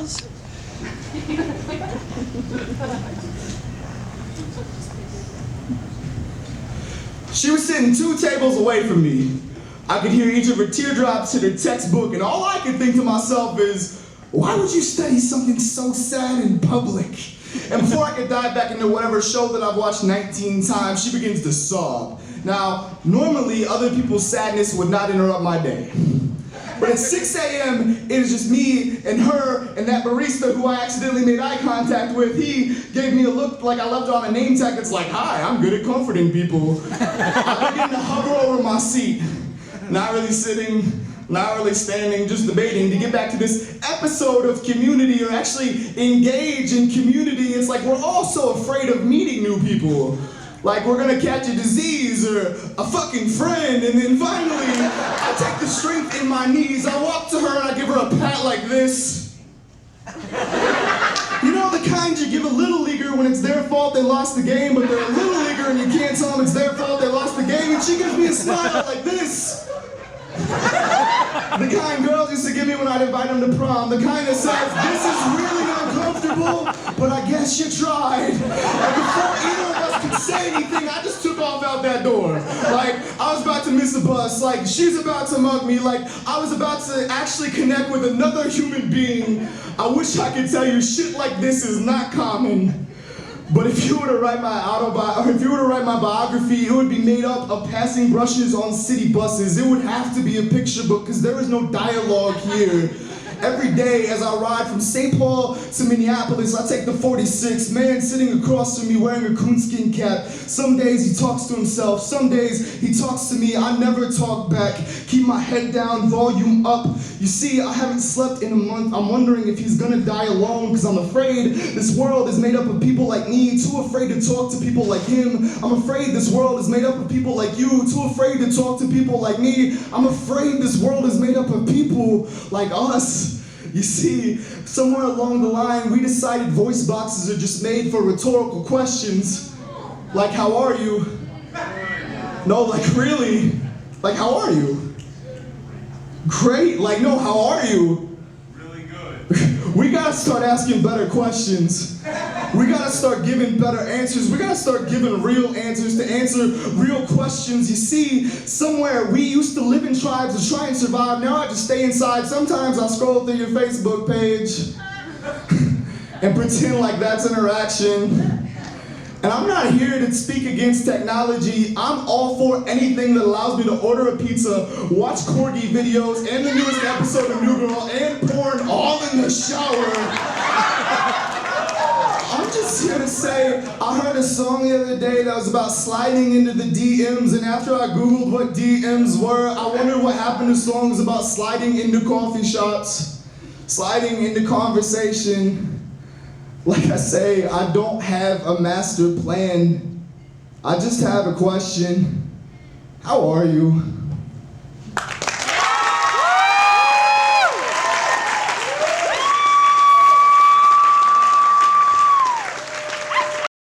was. She was sitting 2 tables away from me. I could hear each of her teardrops hit her textbook, and all I could think to myself is, why would you study something so sad in public? And before I could dive back into whatever show that I've watched 19 times, she begins to sob. Now, normally other people's sadness would not interrupt my day. But at 6 a.m., it is just me and her and that barista who I accidentally made eye contact with. He gave me a look like I left on a name tag that's like, hi, I'm good at comforting people. I begin to hover over my seat, not really sitting, not really standing, just debating to get back to this episode of Community, or actually engage in community. It's like we're all so afraid of meeting new people. Like we're gonna catch a disease or a fucking friend, and then finally, I take the strength in my knees, I walk to her and I give her a pat like this. You know the kind you give a little leaguer when it's their fault they lost the game, but they're a little leaguer and you can't tell them it's their fault they lost the game, and she gives me a smile like this. The kind girls used to give me when I'd invite them to prom, the kind that says, this is really uncomfortable, but I guess you tried. And before either of us could say anything, I just took off out that door. Like, I was about to miss a bus, like, she's about to mug me, like, I was about to actually connect with another human being. I wish I could tell you shit like this is not common. But if you were to write my biography, it would be made up of passing brushes on city buses. It would have to be a picture book, because there is no dialogue here. Every day as I ride from St. Paul to Minneapolis, I take the 46, man sitting across from me wearing a coonskin cap. Some days he talks to himself, some days he talks to me, I never talk back. Keep my head down, volume up. You see, I haven't slept in a month. I'm wondering if he's gonna die alone, because I'm afraid this world is made up of people like me, too afraid to talk to people like him. I'm afraid this world is made up of people like you, too afraid to talk to people like me. I'm afraid this world is made up of people like us. You see, somewhere along the line, we decided voice boxes are just made for rhetorical questions. Like, how are you? No, like, really? Like, how are you? Great. Like, no, how are you? Really good. We gotta start asking better questions. We gotta start giving better answers. We gotta start giving real answers to answer real questions. You see, somewhere we used to live in tribes to try and survive. Now I just stay inside. Sometimes I scroll through your Facebook page and pretend like that's interaction. And I'm not here to speak against technology. I'm all for anything that allows me to order a pizza, watch corgi videos, and the newest episode of New Girl, and porn all in the shower. I'm just here to say, I heard a song the other day that was about sliding into the DMs, and after I Googled what DMs were, I wondered what happened to songs about sliding into coffee shops, sliding into conversation. Like I say, I don't have a master plan. I just have a question. How are you?